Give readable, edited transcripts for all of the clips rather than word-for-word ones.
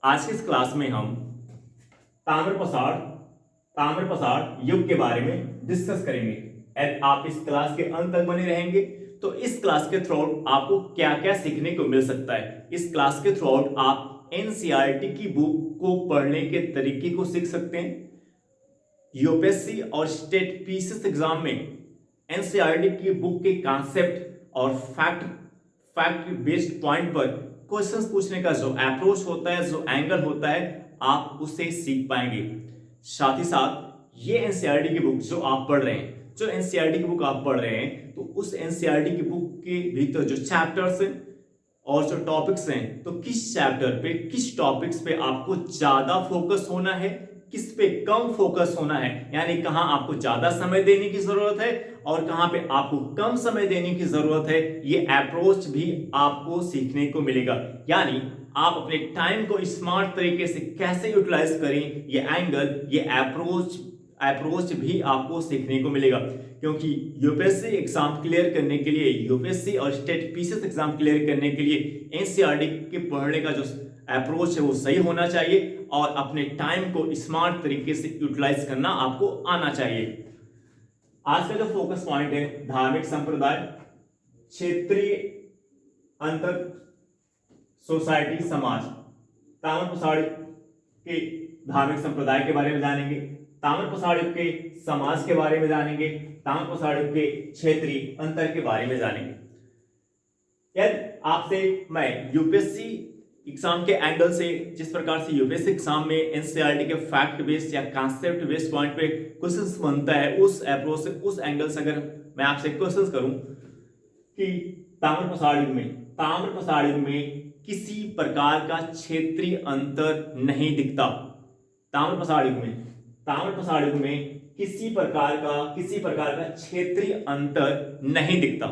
आज की इस क्लास में हम ताम्रप्रसार ताम्रप्रसार युग के बारे में डिस्कस करेंगे। एंड आप इस क्लास के अंत तक बने रहेंगे तो इस क्लास के थ्रू आउट आपको क्या क्या सीखने को मिल सकता है। इस क्लास के थ्रू आउट आप एनसीईआरटी की बुक को पढ़ने के तरीके को सीख सकते हैं। यूपीएससी और स्टेट पीसीएस एग्जाम में एनसीईआरटी की बुक के कॉन्सेप्ट और फैक्ट बेस्ड पॉइंट पर क्वेश्चंस पूछने का जो अप्रोच होता है, जो एंगल होता है, आप उससे सीख पाएंगे। साथ ही साथ ये एनसीईआरटी की बुक जो आप पढ़ रहे हैं, जो एनसीईआरटी की बुक आप पढ़ रहे हैं, तो उस एनसीईआरटी की बुक के भीतर जो चैप्टर्स हैं और जो टॉपिक्स हैं, तो किस चैप्टर पे, किस टॉपिक्स पे आपको ज्यादा फोकस होना है, किस पे कम फोकस होना है, यानी कहां आपको ज्यादा समय देने की जरूरत है और कहां पे आपको कम समय देने की जरूरत है, ये अप्रोच भी आपको सीखने को मिलेगा। यानी आप अपने टाइम को स्मार्ट तरीके से कैसे यूटिलाइज करें, ये एंगल, ये अप्रोच भी आपको सीखने को मिलेगा। क्योंकि यूपीएससी एग्जाम क्लियर करने के लिए, यूपीएससी और स्टेट पीसीएस एग्जाम क्लियर करने के लिए एनसीईआरटी के पढ़ने का जो अप्रोच है वो सही होना चाहिए और अपने टाइम को स्मार्ट तरीके से यूटिलाइज करना आपको आना चाहिए। आज का जो फोकस पॉइंट है, धार्मिक संप्रदाय, क्षेत्रीय अंतर, सोसाइटी, समाज। ताम्रप्रसार के धार्मिक संप्रदाय के बारे में जानेंगे, ताम्रप्रसार के समाज के बारे में जानेंगे, ताम्रप्रसार के क्षेत्रीय अंतर के बारे में जानेंगे। यदि आपसे मैं यूपीएससी एग्जाम के एंगल से, जिस प्रकार से यूपीएससी एग्जाम में एनसीईआरटी के फैक्ट बेस्ड या कॉन्सेप्ट बेस्ड पॉइंट पे क्वेश्चंस बनता है, उस अप्रोच से, उस एंगल से अगर मैं आपसे क्वेश्चंस करूं कि ताम्रप्रसार युग में किसी प्रकार का क्षेत्रीय अंतर नहीं दिखता। ताम्रप्रसार युग में किसी प्रकार का क्षेत्रीय अंतर नहीं दिखता।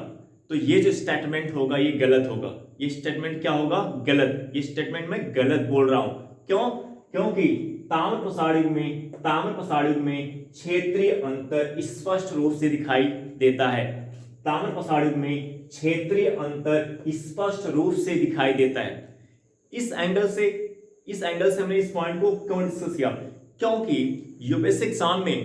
तो ये जो स्टेटमेंट होगा ये गलत होगा। ये स्टेटमेंट क्या होगा? गलत। ये स्टेटमेंट मैं गलत बोल रहा हूं। क्यों? क्योंकि ताम्रप्रसार युग में क्षेत्रीय अंतर स्पष्ट रूप से दिखाई देता है। ताम्रप्रसार युग में क्षेत्रीय अंतर स्पष्ट रूप से दिखाई देता है। इस एंगल से हमने इस पॉइंट को क्यों डिस्कस किया? क्योंकि यूपीएससी एग्जाम में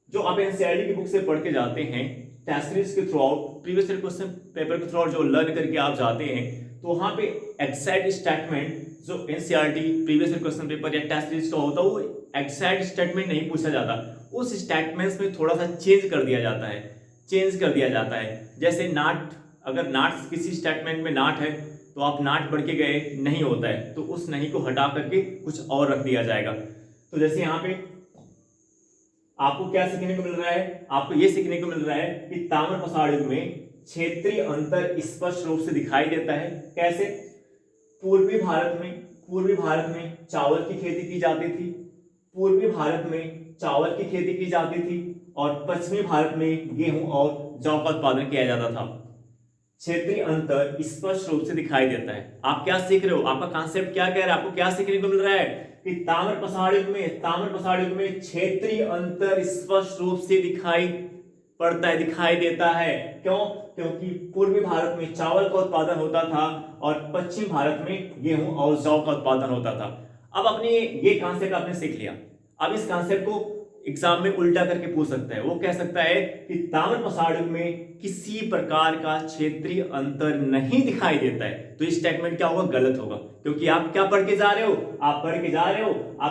जो आप एनसीईआरटी की बुक से पढ़ के जाते हैं, टेस्ट सीरीज के through out, previous year question paper के थ्रू आउट जो लर्न करके आप जाते हैं, तो वहां पे एग्जैक्ट स्टेटमेंट जो NCERT previous year question paper या टेस्ट सीरीज का होता है, वो एग्जैक्ट स्टेटमेंट नहीं पूछा जाता। उस स्टेटमेंट्स में थोड़ा सा चेंज कर दिया जाता है। जैसे नाट, अगर नाट किसी स्टेटमेंट में नाट है तो आप नाट पढ़ के गए, नहीं होता है, तो उस नहीं को हटा करके कुछ और रख दिया जाएगा। तो जैसे यहाँ पे आपको क्या सीखने को मिल रहा है? आपको यह सीखने को मिल रहा है कि ताम्रप्रसार युग में क्षेत्रीय अंतर स्पष्ट रूप से दिखाई देता है। कैसे? पूर्वी भारत में चावल की खेती की जाती थी और पश्चिमी भारत में गेहूं और जौ का उत्पादन किया जाता था। क्षेत्रीय अंतर स्पष्ट रूप से दिखाई देता है। आप क्या सीख रहे हो? आपका कॉन्सेप्ट क्या कह रहा है? आपको क्या सीखने को मिल रहा है कि ताम्रप्रसार युग में क्षेत्रीय अंतर स्पष्ट रूप से दिखाई देता है। क्यों? क्योंकि पूर्वी भारत में चावल का उत्पादन होता था और पश्चिम भारत में गेहूं और जौ का उत्पादन होता था। अब अपने ये कॉन्सेप्ट आपने सीख लिया। अब इस कॉन्सेप्ट को एग्जाम में उल्टा करके पूछ सकता है। वो कह सकता है कि ताम्रप्रसार युग में किसी प्रकार का क्षेत्रीय अंतर नहीं दिखाई देता है। तो इस स्टेटमेंट क्या होगा? गलत होगा। क्योंकि आप क्या पढ़ के जा रहे हो? आप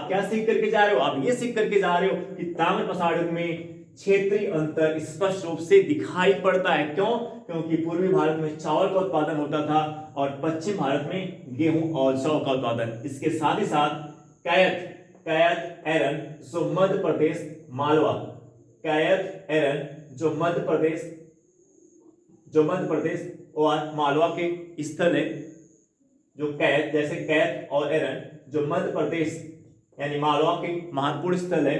क्या सीख करके जा रहे हो? आप ये सीख करके जा रहे हो कि ताम्रप्रसार युग में क्षेत्रीय अंतर स्पष्ट रूप से दिखाई पड़ता है। क्यों? क्योंकि पूर्वी भारत में चावल का उत्पादन होता था और पश्चिम भारत में गेहूं और जौ का उत्पादन। इसके साथ ही साथ कैयत एरन जो मध्य प्रदेश मालवा, जो मध्य प्रदेश और मालवा के स्थल है, जो कैयत, जैसे कैयत और एरन जो मध्य प्रदेश यानी मालवा के महत्वपूर्ण स्थल है,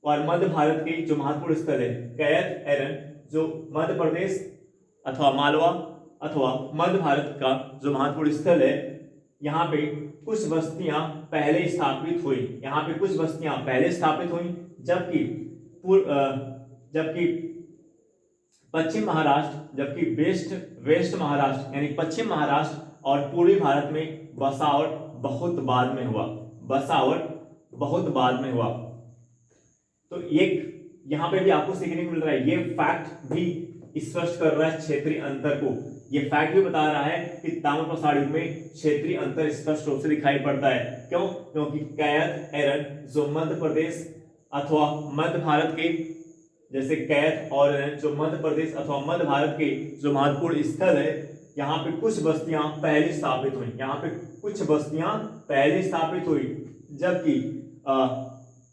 और मध्य भारत के जो महत्वपूर्ण स्थल है, कैयत एरन जो मध्य प्रदेश अथवा मालवा अथवा मध्य भारत का जो महत्वपूर्ण स्थल है, यहाँ पे कुछ बस्तियां पहले स्थापित हुई, जबकि पश्चिम महाराष्ट्र, वेस्ट महाराष्ट्र यानी पश्चिम महाराष्ट्र और पूर्वी भारत में बसावट बहुत बाद में हुआ, बसावट बहुत बाद में हुआ। तो एक यहाँ पे भी आपको सीखने को मिल रहा है, ये फैक्ट भी स्पष्ट कर रहा है क्षेत्रीय अंतर को। ये फैक्ट भी बता रहा है कि ताम्रप्रसार युग में क्षेत्रीय अंतर स्पष्ट रूप से दिखाई पड़ता है। क्यों? क्योंकि कैथ एरन जो मध्य प्रदेश अथवा मध्य भारत के, जैसे कैथ और एरन जो मध्य प्रदेश अथवा मध्य भारत के जो महत्वपूर्ण स्थल है, यहाँ पे कुछ बस्तियां पहले स्थापित हुई, यहाँ पे कुछ बस्तियां पहले स्थापित हुई, जबकि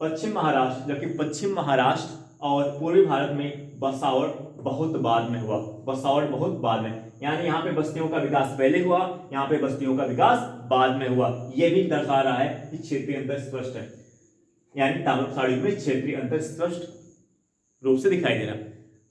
पश्चिम महाराष्ट्र और पूर्वी भारत में बसावट बहुत बाद में हुआ, बसावट बहुत बाद में। यानी यहाँ पे बस्तियों का विकास पहले हुआ, यहाँ पे बस्तियों का विकास बाद में हुआ। ये भी दर्शा रहा है कि क्षेत्रीय अंतर स्पष्ट है, यानी ताम्रप्रसार युग में क्षेत्रीय अंतर स्पष्ट रूप से दिखाई दे रहा।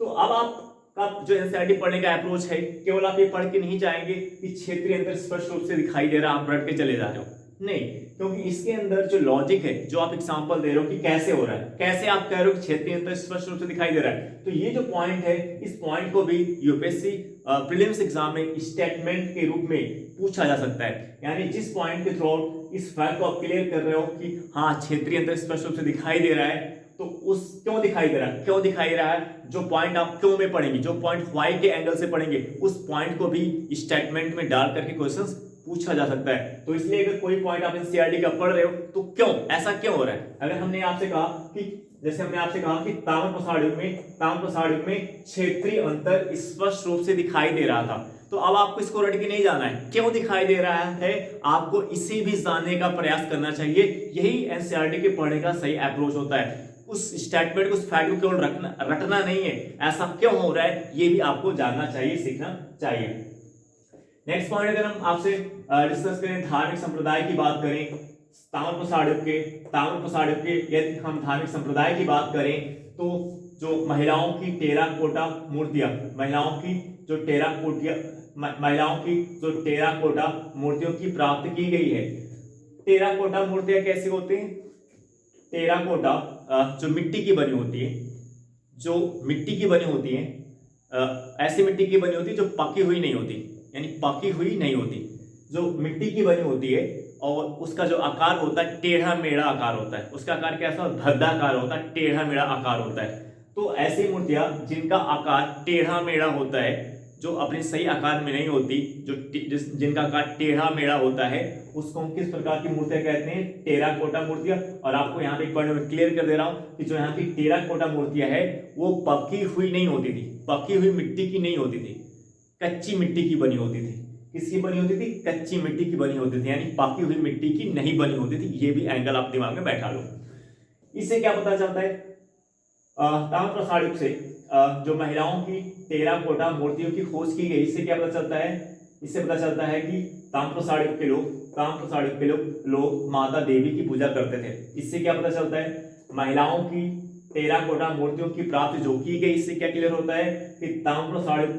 तो अब आपका जो एनसीईआरटी पढ़ने का अप्रोच है, केवल आप ये पढ़ के नहीं जाएंगे कि क्षेत्रीय अंतर स्पष्ट रूप से दिखाई दे रहा, आप रट के चले जा रहे हो, नहीं, क्योंकि इसके अंदर जो लॉजिक है, जो आप एग्जांपल दे रहे हो कि कैसे हो रहा है, कैसे आप कह रहे हो कि क्षेत्रीय अंतर स्पष्ट रूप से दिखाई दे रहा है, तो ये जो पॉइंट है, इस पॉइंट को भी यूपीएससी प्रीलिम्स एग्जाम में स्टेटमेंट के रूप में पूछा जा सकता है। यानी जिस पॉइंट के थ्रू इस फैक्ट को आप क्लियर कर रहे हो कि हाँ क्षेत्रीय अंतर स्पष्ट रूप से दिखाई दे रहा है, तो उस क्यों दिखाई दे रहा है, क्यों दिखाई दे रहा है, जो पॉइंट आप क्यों में पढ़ेंगे, जो पॉइंट वाई के एंगल से पढ़ेंगे, उस पॉइंट को भी स्टेटमेंट में डाल करके क्वेश्चंस पूछा जा सकता है। तो इसलिए अगर कोई पॉइंट आप एनसीईआरटी का पढ़ रहे हो तो क्यों, ऐसा क्यों हो रहा है। अगर हमने आपसे कहा कि, जैसे हमने आपसे कहा कि ताम्रप्रसार युग में क्षेत्रीय अंतर स्पष्ट रूप से दिखाई दे रहा था, तो अब आपको इसको रट के नहीं जाना है, क्यों दिखाई दे रहा है, आपको इसे भी जानने का प्रयास करना चाहिए। यही एनसीईआरटी के पढ़ने का सही अप्रोच होता है। उस स्टेटमेंट को, उस फैक्ट को केवल रटना नहीं है, ऐसा क्यों हो रहा है ये भी आपको जानना चाहिए, सीखना चाहिए। नेक्स्ट पॉइंट अगर हम आपसे डिस्कस करें, धार्मिक संप्रदाय की बात करें, ताम्रप्रसार युग के यदि हम धार्मिक संप्रदाय की बात करें, तो जो महिलाओं की टेराकोटा मूर्तियां, महिलाओं की जो टेराकोटा मूर्तियों की प्राप्ति की गई है। टेराकोटा मूर्तियां कैसी होती हैं? टेराकोटा जो मिट्टी की बनी होती है, ऐसी मिट्टी की बनी होती है जो पकी हुई नहीं होती, यानी पकी हुई नहीं होती, जो मिट्टी की बनी होती है और उसका जो आकार होता है टेढ़ा मेढ़ा आकार होता है, उसका आकार कैसा, भद्दाकार होता है, टेढ़ा मेढ़ा आकार होता है। तो ऐसी मूर्तियां जिनका आकार टेढ़ा मेढ़ा होता है, जो अपने सही आकार में नहीं होती, जिनका आकार टेढ़ा मेढ़ा होता है, उसको हम किस प्रकार की मूर्तियां कहते हैं? टेराकोटा मूर्तियां। और आपको यहाँ पे एक पॉइंट में क्लियर कर दे रहा हूँ कि जो यहाँ की टेराकोटा मूर्तियां है वो पकी हुई नहीं होती थी, पकी हुई मिट्टी की नहीं होती थी, कच्ची मिट्टी की बनी होती थी। किसकी बनी होती थी? कच्ची मिट्टी की बनी होती थी, यानी पकी हुई मिट्टी की नहीं बनी होती थी। ये भी एंगल आप दिमाग में बैठा लो। इससे क्या पता चलता है? ताम्रप्रसार युग से जो महिलाओं की टेराकोटा मूर्तियों की खोज की गई, इससे क्या पता चलता है? इससे पता चलता है कि ताम्रप्रसार युग के लोग माता देवी की पूजा करते थे। इससे क्या पता चलता है? महिलाओं की टेराकोटा मूर्तियों की प्राप्ति जो की गई, इससे क्या क्लियर होता है कि ताम्रप्रसार युग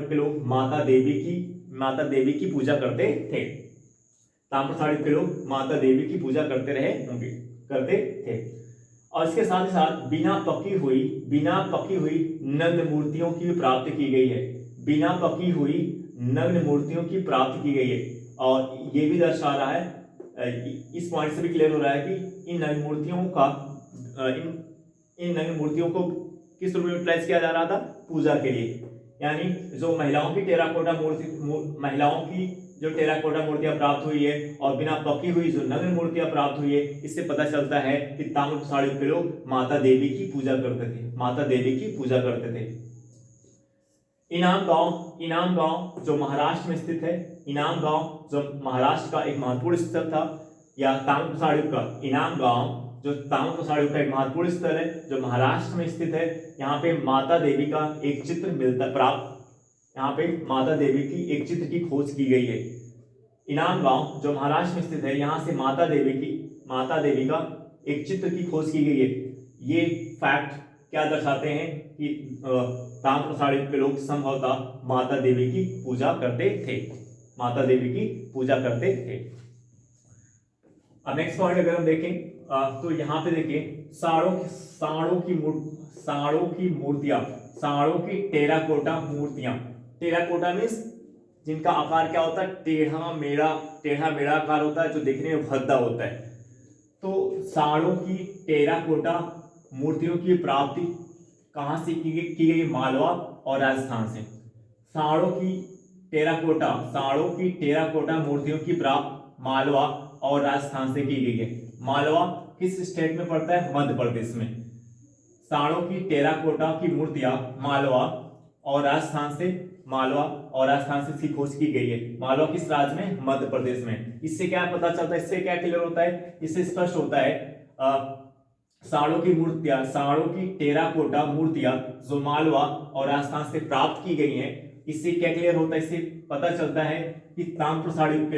के लोग माता देवी की पूजा करते थे। ताम्रप्रसार युग के लोग माता देवी की पूजा करते थे। और इसके साथ ही साथ बिना पकी हुई नग्न मूर्तियों की प्राप्ति की गई है। बिना पकी हुई नग्न मूर्तियों की प्राप्ति की गई है। और ये भी दर्शा रहा है, इस पॉइंट से भी क्लियर हो रहा है कि इन नग्न मूर्तियों को किस रूप में यूटिलाइज किया जा रहा था? पूजा के लिए। यानी जो महिलाओं की जो टेराकोटा मूर्तियां प्राप्त हुई है और बिना पकी हुई जो नग्न मूर्तियां प्राप्त हुई है, इससे पता चलता है कि ताम्रप्रसार युग के लोग माता देवी की पूजा करते थे। इनाम गांव जो महाराष्ट्र में स्थित है, इनाम गांव जो महाराष्ट्र का एक महत्वपूर्ण स्थल था, या ताम्रप्रसार युग का इनाम गांव जो ताम्रप्रसार युग का एक महत्वपूर्ण स्थल है जो महाराष्ट्र में स्थित है। यहाँ पे माता देवी का एक चित्र यहाँ पे माता देवी की एक चित्र की खोज की गई है। इनाम गांव जो महाराष्ट्र में स्थित है, यहाँ से माता देवी का एक चित्र की खोज की गई है। ये फैक्ट क्या दर्शाते हैं कि ताम्रप्रसार युग के लोग संभवतः माता देवी की पूजा करते थे। अब नेक्स्ट पॉइंट अगर हम देखें तो यहाँ पे देखिए साड़ों की टेराकोटा मूर्तियां। टेराकोटा मीन्स जिनका आकार क्या होता है, टेढ़ा मेढ़ा आकार होता है, जो देखने में भद्दा होता है। तो सांडों की टेराकोटा मूर्तियों की प्राप्ति कहाँ से की गई? मालवा और राजस्थान से। सांडों की टेराकोटा मूर्तियों की प्राप्ति मालवा और राजस्थान से की गई है। मालवा किस स्टेट में पड़ता है? मध्य प्रदेश में। सांडों की टेराकोटा की मूर्तियां मालवा और राजस्थान से इसकी खोज की गई है। मालवा किस राज्य में? मध्य प्रदेश में। इससे क्या पता चलता है, इससे क्या क्लियर होता है? इससे स्पष्ट होता है सांडों की टेराकोटा मूर्तियां जो मालवा और राजस्थान से प्राप्त की गई हैं, इससे क्या क्लियर होता है? इससे पता चलता है कि ताम्र प्रसार युग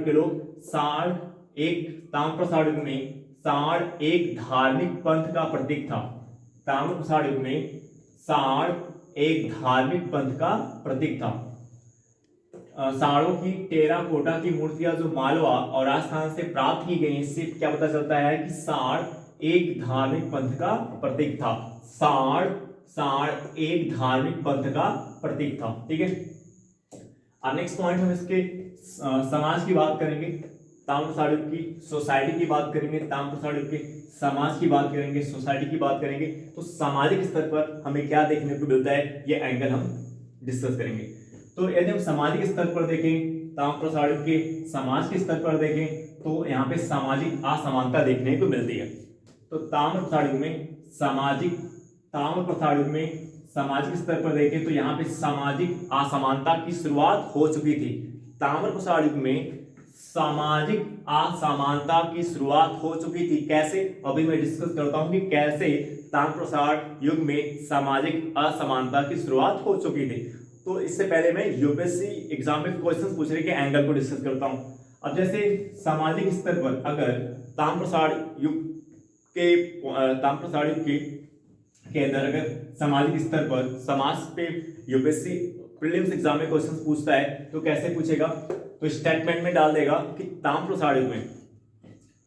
के लोग सांड एक धार्मिक पंथ का प्रतीक था। ताम्र प्रसार युग में सांड एक धार्मिक पंथ का प्रतीक था। सांडों की टेराकोटा की मूर्तियां जो मालवा और राजस्थान से प्राप्त की गई, इससे क्या पता चलता है कि सांड एक धार्मिक पंथ का प्रतीक था। सांड एक धार्मिक पंथ का प्रतीक था। ठीक है, अब नेक्स्ट पॉइंट हम इसके समाज की बात करेंगे, ताम्र प्रसार युग की सोसाइटी की बात करेंगे, ताम्र प्रसार युग के समाज की बात करेंगे, सोसाइटी की बात करेंगे। तो सामाजिक स्तर पर हमें क्या देखने को मिलता है, ये एंगल हम डिस्कस करेंगे। तो यदि हम सामाजिक स्तर पर देखें, ताम्र प्रसार युग के समाज के स्तर पर देखें, तो यहाँ पे सामाजिक असमानता देखने को मिलती है। तो ताम्र प्रसार युग में सामाजिक स्तर पर देखें तो यहाँ पे सामाजिक असमानता की शुरुआत हो चुकी थी। ताम्र प्रसार युग में सामाजिक असमानता की शुरुआत हो चुकी थी। कैसे? अभी मैं डिस्कस करता हूं कि कैसे ताम्र प्रसार युग में सामाजिक असमानता की शुरुआत हो चुकी थी। तो इससे पहले मैं यूपीएससी एग्जाम में क्वेश्चन पूछने के एंगल को डिस्कस करता हूं। अब जैसे सामाजिक स्तर पर अगर ताम्र प्रसार युग के अंदर अगर सामाजिक स्तर पर समाज पे यूपीएससी प्रीलिम्स एग्जाम में क्वेश्चन पूछता है तो कैसे पूछेगा? तो स्टेटमेंट में डाल देगा कि ताम्र प्रसार युग में,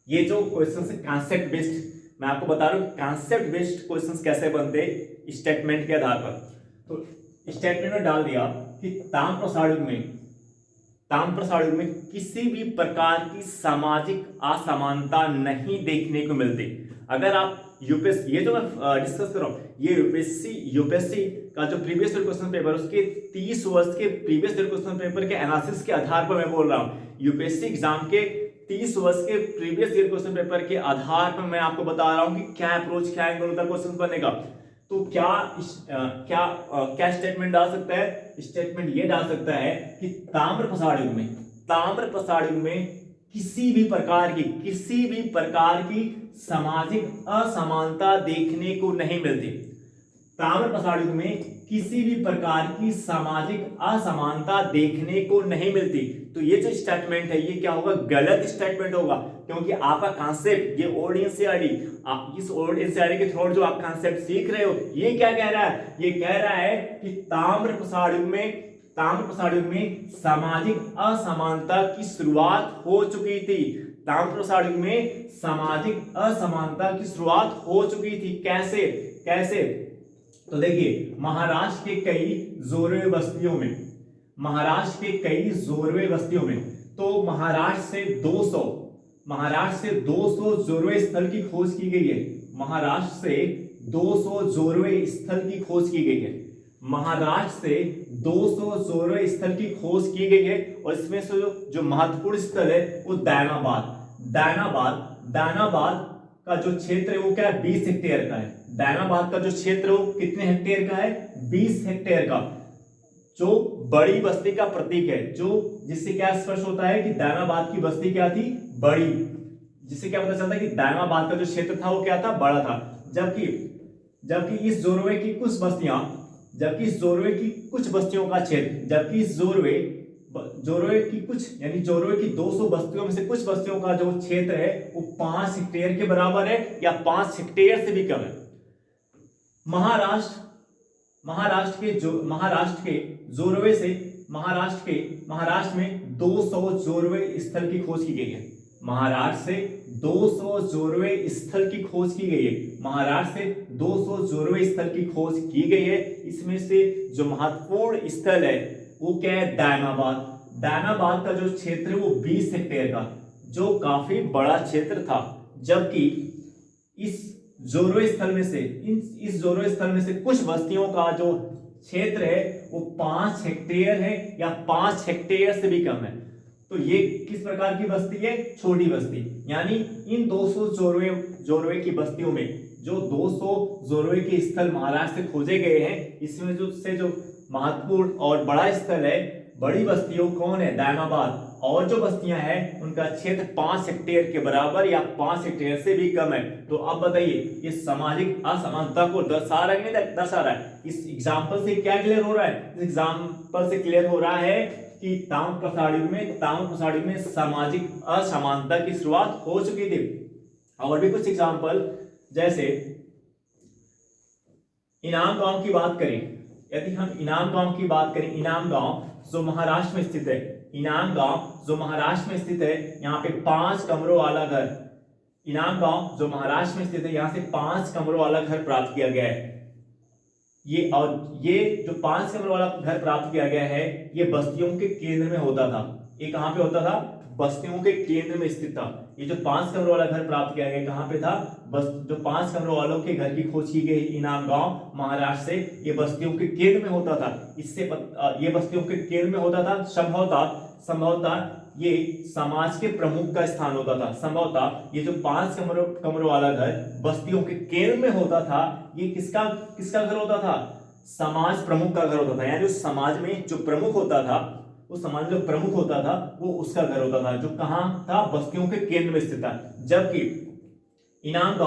ये जो क्वेश्चन है कॉन्सेप्ट बेस्ड, मैं आपको बता रहा हूँ कॉन्सेप्ट बेस्ड क्वेश्चन कैसे बनते स्टेटमेंट के आधार पर। तो स्टेटमेंट में डाल दिया कि ताम्र प्रसार युग में किसी भी प्रकार की सामाजिक असमानता नहीं देखने को मिलती। अगर आप यूपीएससी, ये जो मैं डिस्कस कर रहा हूँ, ये यूपीएससी का जो प्रीवियस ईयर क्वेश्चन पेपर, उसके 30 वर्ष के प्रीवियस ईयर क्वेश्चन पेपर के एनालिसिस के आधार पर मैं बोल रहा हूँ। यूपीएससी एग्जाम के 30 वर्ष के प्रीवियस ईयर क्वेश्चन पेपर के आधार पर मैं आपको बता रहा हूँ कि क्या अप्रोच, क्या एंगल होता है क्वेश्चन बनेगा। तो क्या स्टेटमेंट डाल सकता है? स्टेटमेंट ये डाल सकता है कि ताम्र प्रसार युग में किसी भी प्रकार की सामाजिक असमानता देखने को नहीं मिलती। ताम्र प्रसार युग में किसी भी प्रकार की सामाजिक असमानता देखने को नहीं मिलती। तो ये जो स्टेटमेंट है ये क्या होगा? गलत स्टेटमेंट होगा, क्योंकि आपका कॉन्सेप्ट ये ओल्ड एनसीईआरटी, आप इस ओल्ड एनसीईआरटी के थ्रू जो आप कॉन्सेप्ट सीख रहे हो, ये क्या कह रहा है? ये कह रहा है कि ताम्र प्रसार युग में सामाजिक असमानता की शुरुआत हो चुकी थी। ताम्र प्रसार युग में सामाजिक असमानता की शुरुआत हो चुकी थी। कैसे? तो देखिए, महाराष्ट्र के कई जोरवे बस्तियों में तो महाराष्ट्र से 200 जोरवे स्थल की खोज की गई है। महाराष्ट्र से 200 जोरवे स्थल की खोज की गई है। और इसमें से जो महत्वपूर्ण स्थल है वो दायनाबाद का जो क्षेत्र है वो क्या है? 20 हेक्टेयर का है। दायनाबाद का जो क्षेत्र है वो कितने हेक्टेयर का है? 20 हेक्टेयर का, जो बड़ी बस्ती का प्रतीक है। जिससे क्या स्पष्ट होता है कि दायनाबाद की बस्ती क्या थी? बड़ी। जिससे क्या पता चलता है कि दायनाबाद का जो क्षेत्र था वो क्या था? बड़ा था। जबकि इस जोरवे की कुछ बस्तियों का क्षेत्र, जोरवे की 200 बस्तियों में से कुछ बस्तियों का जो क्षेत्र है वो 5 हेक्टेयर के बराबर है या 5 हेक्टेयर से भी कम है। महाराष्ट्र में 200 जोरवे स्थल की खोज की गई है। महाराष्ट्र से 200 जोरवे स्थल की खोज की गई है। महाराष्ट्र से 200 जोरवे स्थल की खोज की गई है। इसमें से जो महत्वपूर्ण स्थल है वो क्या है, दायमाबाद। दायमाबाद का जो क्षेत्र है वो 20 हेक्टेयर का, जो काफी बड़ा क्षेत्र था। जबकि इस जोरवे स्थल में से इस जोरवे स्थल में से कुछ बस्तियों का जो क्षेत्र है वो 5 हेक्टेयर है या 5 हेक्टेयर से भी कम है। तो ये किस प्रकार की बस्ती है, छोटी बस्ती। यानी इन 200 जोरवे की बस्तियों में जो 200 जोरवे के स्थल महाराष्ट्र से खोजे गए हैं, इसमें जो महत्वपूर्ण और बड़ा स्थल है, बड़ी बस्तियों कौन है, दायमाबाद। और जो बस्तियां हैं उनका क्षेत्र 5 हेक्टेयर के बराबर या 5 हेक्टेयर से भी कम है। तो अब बताइए ये सामाजिक असमानता को दर्शा रहा है कि नहीं दर्शा रहा है। इस एग्जाम्पल से क्या क्लियर हो रहा है, इस एग्जाम्पल से क्लियर हो रहा है कि ताम्रप्रसाद युग में सामाजिक असमानता की शुरुआत हो चुकी थी। और भी कुछ एग्जाम्पल, जैसे इनाम गांव की बात करें, यदि हम इनाम गांव की बात करें, इनाम गांव जो महाराष्ट्र में स्थित है, इनाम गांव जो महाराष्ट्र में स्थित है, यहाँ पे 5 कमरों वाला घर, इनाम गांव जो महाराष्ट्र में स्थित है, यहाँ से 5 कमरों वाला घर प्राप्त किया गया है। ये जो 5 कमरों वाला घर प्राप्त किया गया है, ये बस्तियों के केंद्र में होता था। ये कहाँ पे होता था, बस्तियों के केंद्र में स्थित था। ये जो 5 कमरों वाला घर प्राप्त किया गया कहाँ पे था, बस जो 5 कमरों वालों के घर की खोज की गई इनाम गांव महाराष्ट्र से, ये बस्तियों के केंद्र में होता था। ये बस्तियों के केंद्र में होता था। संभवतः ये समाज के प्रमुख का स्थान होता था। संभवतः ये जो 5 कमरों वाला घर बस्तियों के केंद्र में होता था, ये किसका घर होता था, समाज प्रमुख का घर होता था। यानी उस समाज में जो प्रमुख होता था, उस समाज में जो प्रमुख होता था वो उसका घर होता था, जो कहां था, बस्तियों के केंद्र में स्थित था। जबकि इनाम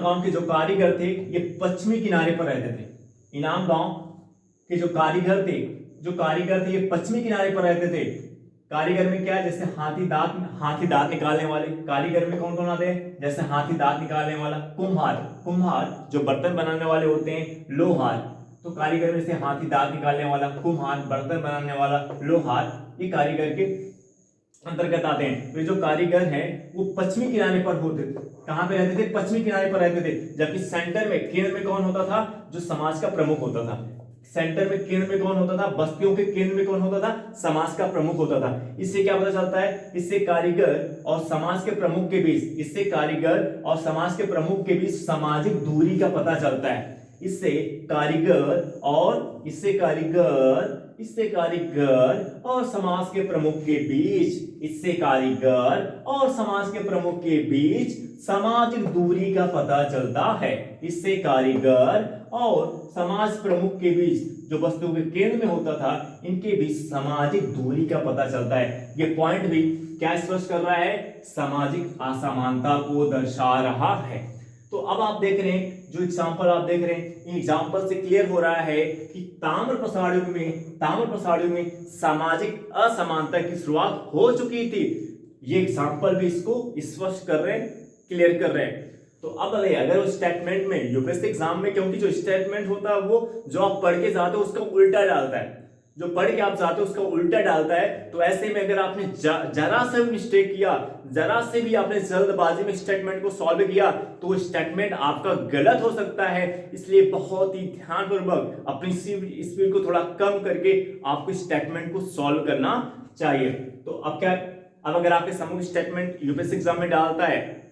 गांव के जो कारीगर थे ये पश्चिमी किनारे पर रहते थे। इनाम गांव के जो कारीगर थे ये पश्चिमी किनारे पर रहते थे। कारीगर में क्या है, जैसे हाथी दांत निकालने वाले कारीगर में कौन कौन आते हैं, जैसे हाथी दांत निकालने वाला, कुम्हार जो बर्तन बनाने वाले होते हैं, लोहार। तो कारीगर में से हाथी दांत निकालने वाला, कुम्हार, बर्तन बनाने वाला, लोहार, ये कारीगर के अंतर्गत आते हैं। तो ये जो कारीगर हैं वो पश्चिमी किनारे पर होते थे। कहां पे रहते थे, पश्चिमी किनारे पर रहते थे। जबकि केंद्र में कौन होता था, जो समाज का प्रमुख होता था। केंद्र में कौन होता था, बस्तियों के केंद्र में कौन होता था, समाज का प्रमुख होता था। इससे क्या पता चलता है, इससे कारीगर और समाज के प्रमुख के बीच सामाजिक दूरी का पता चलता है। इससे कारीगर और समाज के प्रमुख के बीच सामाजिक दूरी का पता चलता है। इससे कारीगर और समाज प्रमुख के बीच, जो बस्तियों के केंद्र में होता था, इनके बीच सामाजिक दूरी का पता चलता है। ये पॉइंट भी क्या स्पष्ट कर रहा है, सामाजिक असमानता को दर्शा रहा है। तो अब आप देख रहे हैं, जो एग्जाम्पल आप देख रहे हैं, इन एग्जाम्पल से क्लियर हो रहा है कि ताम्रप्रसाद युग में सामाजिक असमानता की शुरुआत हो चुकी थी। ये एग्जाम्पल भी इसको स्पष्ट कर रहे हैं, क्लियर कर रहे हैं। तो अब अगर उस स्टेटमेंट में यूपीएससी एग्जाम में, क्योंकि जो स्टेटमेंट होता है वो जो आप पढ़ के जाते हो उसका उल्टा डालता है, जो पढ़ के आप जाते हो उसका उल्टा डालता है। तो ऐसे में अगर आपने जरा से भी मिस्टेक किया, जरा से भी आपने जल्दबाजी में स्टेटमेंट को सॉल्व किया, तो स्टेटमेंट आपका गलत हो सकता है। इसलिए बहुत ही ध्यानपूर्वक अपनी स्पीड को थोड़ा कम करके आपको स्टेटमेंट को सॉल्व करना चाहिए। तो अब अगर आपके समूह स्टेटमेंट यूपीएससी एग्जाम में डालता है,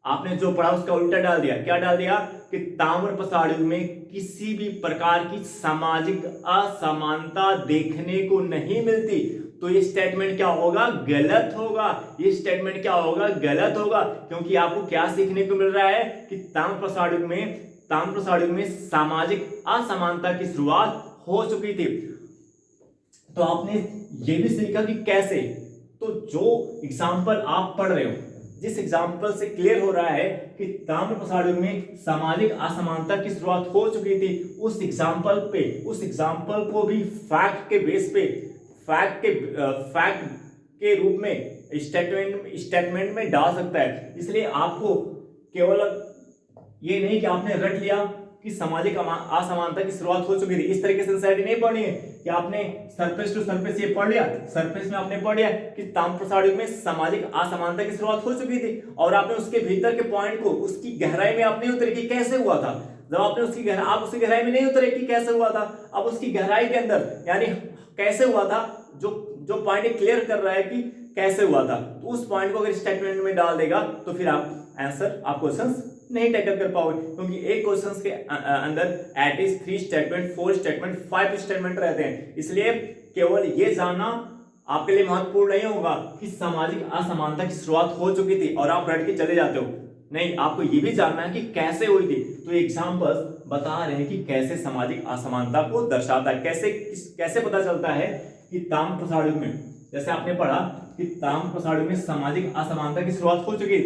आपने जो पढ़ा उसका उल्टा डाल दिया, क्या डाल दिया कि ताम्रप्रसाद युग में किसी भी प्रकार की सामाजिक असमानता देखने को नहीं मिलती, तो ये स्टेटमेंट क्या होगा, गलत होगा। ये स्टेटमेंट क्या होगा, गलत होगा। क्योंकि आपको क्या सीखने को मिल रहा है कि ताम्रप्रसाद युग में सामाजिक असमानता की शुरुआत हो चुकी थी। तो आपने ये भी सीखा कि कैसे। तो जो एग्जाम्पल आप पढ़ रहे हो, जिस एग्जाम्पल से क्लियर हो रहा है कि ताम्रप्रसाद युग में सामाजिक असमानता की शुरुआत हो चुकी थी, उस एग्जाम्पल को भी फैक्ट के बेस पे, फैक्ट के रूप में स्टेटमेंट में डाल सकता है। इसलिए आपको केवल ये नहीं कि आपने रट लिया कि सामाजिक असमानता की शुरुआत हो चुकी थी, इस तरीके से एनसीईआरटी नहीं पढ़नी है क्या आपने सरफेस टू सरफेस ये पढ़ लिया? सरफेस में आपने पढ़ लिया कि ताम्रप्रसार युग में सामाजिक असमानता की शुरुआत हो चुकी थी और आपने उसके भीतर के पॉइंट को उसकी गहराई में आप नहीं उतरे कि कैसे हुआ था। जब आपने आप उसकी गहराई में नहीं उतरे कि कैसे हुआ था, अब उसकी गहराई के अंदर यानी कैसे हुआ था, जो पॉइंट क्लियर कर रहा है कि कैसे हुआ था, तो उस पॉइंट को अगर स्टेटमेंट में डाल देगा तो फिर आप क्वेश्चंस नहीं टैकल कर पाओगे, क्योंकि एक क्वेश्चंस के अंदर एटलीस्ट 3 स्टेटमेंट, 4 स्टेटमेंट, 5 स्टेटमेंट रहते हैं। इसलिए केवल ये जानना आपके लिए महत्वपूर्ण नहीं होगा कि सामाजिक असमानता की शुरुआत हो चुकी थी और आप रट के चले जाते हो, नहीं, आपको ये भी जानना है कि कैसे हुई थी। तो एग्जांपल्स बता रहे हैं कि कैसे सामाजिक असमानता को दर्शाता है, कैसे पता चलता है कि ताम्रप्रसार युग में, जैसे आपने पढ़ा कि ताम्रप्रसार युग में सामाजिक असमानता की शुरुआत हो चुकी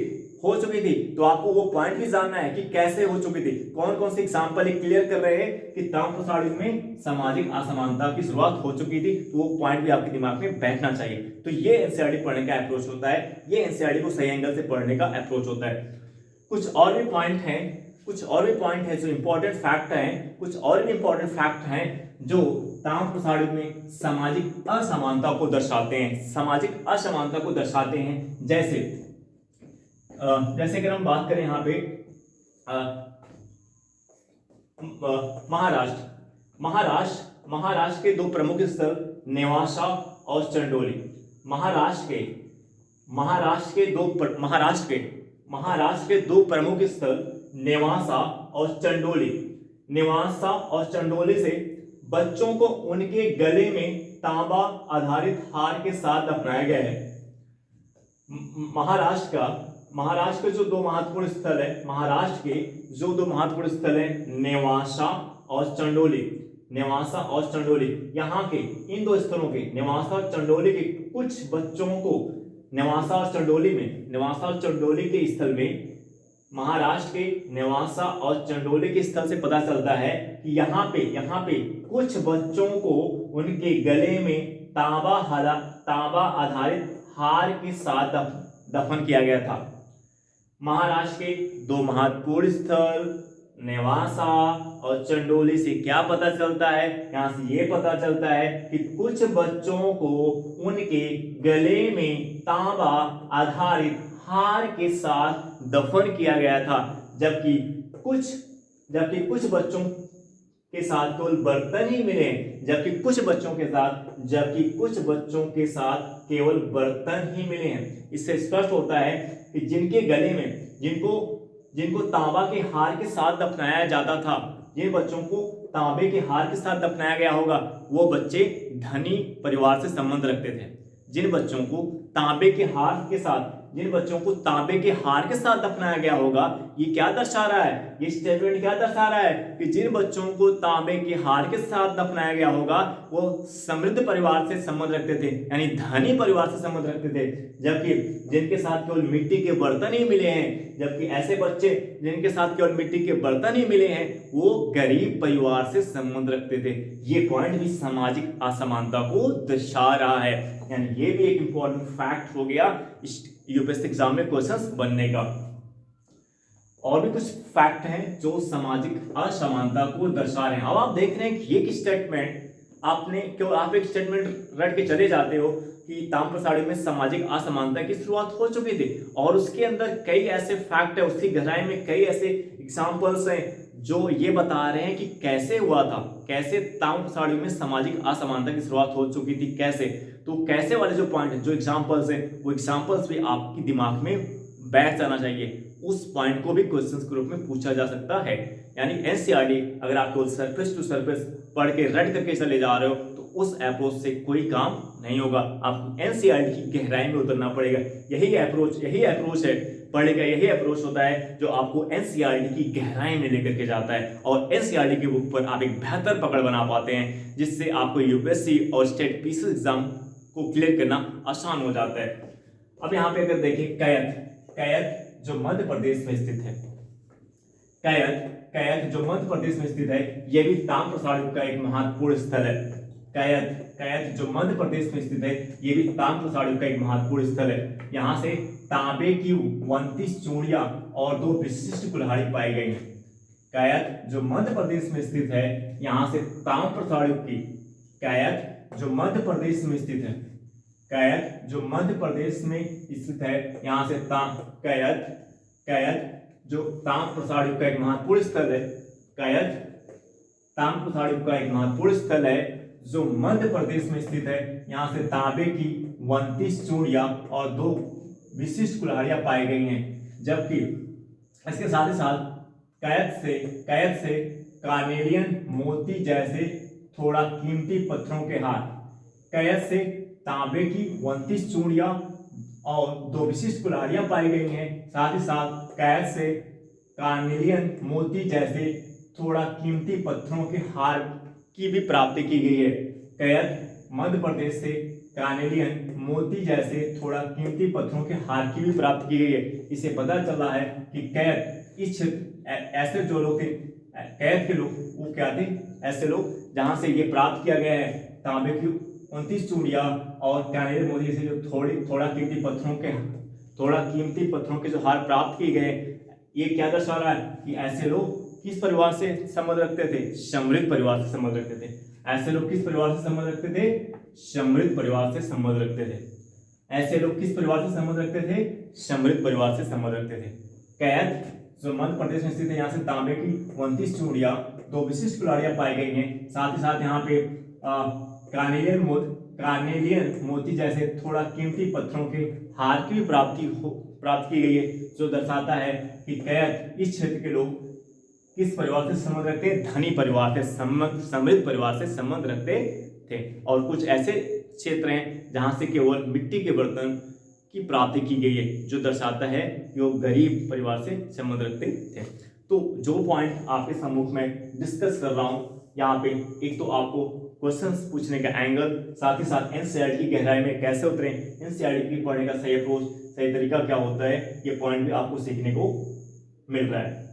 थी, तो आपको वो पॉइंट भी जानना है कि कैसे हो चुकी थी। कौन कौन से एग्जांपल क्लियर कर रहे हैं कि ताम्रप्रसार युग में सामाजिक असमानता की शुरुआत हो चुकी थी, तो वो पॉइंट भी आपके दिमाग में बैठना चाहिए। तो ये एनसीईआरटी पढ़ने का अप्रोच होता है, ये एनसीईआरटी को सही एंगल से पढ़ने का अप्रोच होता है। कुछ और भी पॉइंट हैं जो इंपॉर्टेंट फैक्ट हैं, कुछ और भी इंपॉर्टेंट फैक्ट हैं जो ताम्रप्रसार युग में सामाजिक असमानता को दर्शाते हैं। जैसे अगर हम बात करें यहाँ पे महाराष्ट्र के 2 प्रमुख स्थल नेवासा और चंडोली। महाराष्ट्र के 2 प्रमुख स्थल नेवासा और चंडोली से बच्चों को उनके गले में तांबा आधारित हार के साथ दफनाया गया है। महाराष्ट्र के जो 2 महत्वपूर्ण स्थल है, नेवासा और चंडोली, यहाँ के इन 2 स्थलों के, नेवासा और चंडोली के कुछ बच्चों को नेवासा और चंडोली के स्थल में, महाराष्ट्र के नेवासा और चंडोली के स्थल से पता चलता है कि यहाँ पे कुछ बच्चों को उनके गले में तांबा आधारित हार के साथ दफन किया गया था। महाराष्ट्र के 2 महत्वपूर्ण स्थल नेवासा और चंडोली से क्या पता चलता है? यहाँ से ये पता चलता है कि कुछ बच्चों को उनके गले में तांबा आधारित हार के साथ दफन किया गया था, जबकि कुछ बच्चों के साथ केवल बर्तन ही मिले, जबकि कुछ बच्चों के साथ केवल बर्तन ही मिले हैं। इससे स्पष्ट होता है कि जिनके गले में जिनको तांबा के हार के साथ दफनाया जाता था, जिन बच्चों को तांबे के हार के साथ दफनाया गया होगा, वो बच्चे धनी परिवार से संबंध रखते थे। जिन बच्चों को तांबे के हार के साथ दफनाया गया होगा, ये क्या दर्शा रहा है? ये स्टेटमेंट क्या दर्शा रहा है कि जिन बच्चों को तांबे के हार के साथ दफनाया गया होगा वो समृद्ध परिवार से संबंध रखते थे, यानी धनी परिवार से संबंध रखते थे, जबकि जिनके साथ केवल मिट्टी के बर्तन ही मिले हैं, जबकि ऐसे बच्चे जिनके साथ केवल मिट्टी के बर्तन ही मिले हैं वो गरीब परिवार से संबंध रखते थे। ये पॉइंट भी सामाजिक असमानता को दर्शा रहा है, यानी ये भी एक इंपॉर्टेंट फैक्ट हो गया यूपीएससी एग्जाम में क्वेश्चंस बनने का। और भी कुछ फैक्ट हैं जो सामाजिक असमानता को दर्शा रहे हैं। अब आप देख रहे हैं कि ये स्टेटमेंट आप एक स्टेटमेंट रट के चले जाते हो कि ताम्रप्रसार युग में सामाजिक असमानता की शुरुआत हो चुकी थी, और उसके अंदर कई ऐसे फैक्ट है, उसकी गहराई में कई ऐसे एग्जाम्पल्स हैं जो ये बता रहे हैं कि कैसे हुआ था, कैसे ताम्रप्रसार युग में सामाजिक असमानता की शुरुआत हो चुकी थी, कैसे। तो कैसे वाले जो पॉइंट है, जो एग्जाम्पल्स हैं, वो एग्जाम्पल्स भी आपके दिमाग में बैठ जाना चाहिए। उस पॉइंट को भी क्वेश्चन के रूप में पूछा जा सकता है। यानी एनसीईआरटी अगर आपको सरफेस टू सरफेस पढ़ के रट करके चले जा रहे हो तो उस अप्रोच से कोई काम नहीं होगा, आपको एनसीईआरटी की गहराई में उतरना पड़ेगा। यही अप्रोच है पढ़ने का, यही अप्रोच होता है जो आपको एनसीईआरटी की गहराई में लेकर के जाता है, और एनसीईआरटी की बुक पर आप एक बेहतर पकड़ बना पाते हैं, जिससे आपको यूपीएससी और स्टेट पीसी एग्जाम को क्लियर करना आसान हो जाता है। अब यहाँ पे अगर देखें कैयत जो मध्य प्रदेश में स्थित है, कैयत जो मध्य प्रदेश में स्थित है, यह भी ताम्रप्रसार युग का एक महत्वपूर्ण स्थल है। कैयत जो मध्य प्रदेश में स्थित है, यह भी ताम्रप्रसार युग का एक महत्वपूर्ण स्थल है। यहाँ से तांबे की 29 चूड़ियां और 2 विशिष्ट कुल्हाड़ी पाई गई हैं। कैयत जो मध्य प्रदेश में स्थित है, यहाँ से ताम्रप्रसार युग की कैथ जो मध्य प्रदेश में स्थित है, कैथ जो मध्य प्रदेश में स्थित है, यहाँ से कैथ, कैथ जो ताम्रप्रसाद युग का एक महत्वपूर्ण स्थल है, कैथ ताम्रप्रसाद युग का एक महत्वपूर्ण स्थल है जो मध्य प्रदेश में स्थित है। यहाँ से तांबे की 29 चूड़ियां और 2 विशिष्ट कुल्हाड़ियां पाई गई हैं, जबकि इसके साथ ही साथ कैथ से कार्नेलियन मोती जैसे थोड़ा कीमती पत्थरों के हार, कैथ से तांबे की 29 चूड़ियां और 2 विशिष्ट कुल्हाड़ियां पाई गई हैं। साथ ही साथ कैथ से कार्नेलियन मोती जैसे थोड़ा कीमती पत्थरों के हार की भी प्राप्ति की गई है। कैथ मध्य प्रदेश से कार्नेलियन मोती जैसे थोड़ा कीमती पत्थरों के हार की भी प्राप्ति की गई है। इसे पता चला है कि कैथ इस क्षेत्र ऐसे जो लोग थे, कैथ के लोग वो क्या थे, ऐसे लोग जहां से ये प्राप्त किया गया है तांबे की 29 चूड़ियां और कार्नेलियन मोती से जो थोड़ा कीमती पत्थरों के जो हार प्राप्त किए गए, ये क्या दर्शा रहा है कि ऐसे लोग किस परिवार से संबंध रखते थे, समृद्ध परिवार से संबंध रखते थे। ऐसे लोग किस परिवार से संबंध रखते थे, समृद्ध परिवार से संबंध रखते थे। ऐसे लोग किस परिवार से संबंध रखते थे, समृद्ध परिवार से संबंध रखते थे। कैथ जो मध्य प्रदेश में स्थित है, यहाँ से तांबे की 29 चूड़ियां 2 विशिष्ट कुल्हाड़ियां पाई गई हैं। साथ ही साथ यहाँ पे कार्नेलियन मोती जैसे थोड़ा कीमती पत्थरों के हार की भी प्राप्त की गई है, जो दर्शाता है कि कैथ इस क्षेत्र के लोग किस परिवार से संबंध रखते हैं, धनी परिवार से, समृद्ध परिवार से संबंध रखते थे। और कुछ ऐसे क्षेत्र हैं जहां से केवल मिट्टी के बर्तन की प्राप्ति की गई है, जो दर्शाता है कि वो गरीब परिवार से संबंध रखते थे। तो जो पॉइंट आपके सम्मुख में डिस्कस कर रहा हूं यहाँ पे, एक तो आपको क्वेश्चंस पूछने का एंगल, साथ ही साथ एनसीईआरटी की गहराई में कैसे उतरे, एनसीईआरटी की पढ़ने का सही अप्रोच, सही तरीका क्या होता है, ये पॉइंट भी आपको सीखने को मिल रहा है।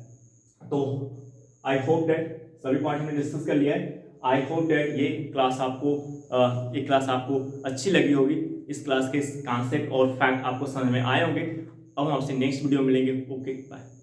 तो आई होप दैट सभी पॉइंट में डिस्कस कर लिया है। आई होप दैट ये क्लास आपको अच्छी लगी होगी। इस क्लास के कॉन्सेप्ट और फैक्ट आपको समझ में आए होंगे। अब हम आपसे नेक्स्ट वीडियो में मिलेंगे। Okay bye.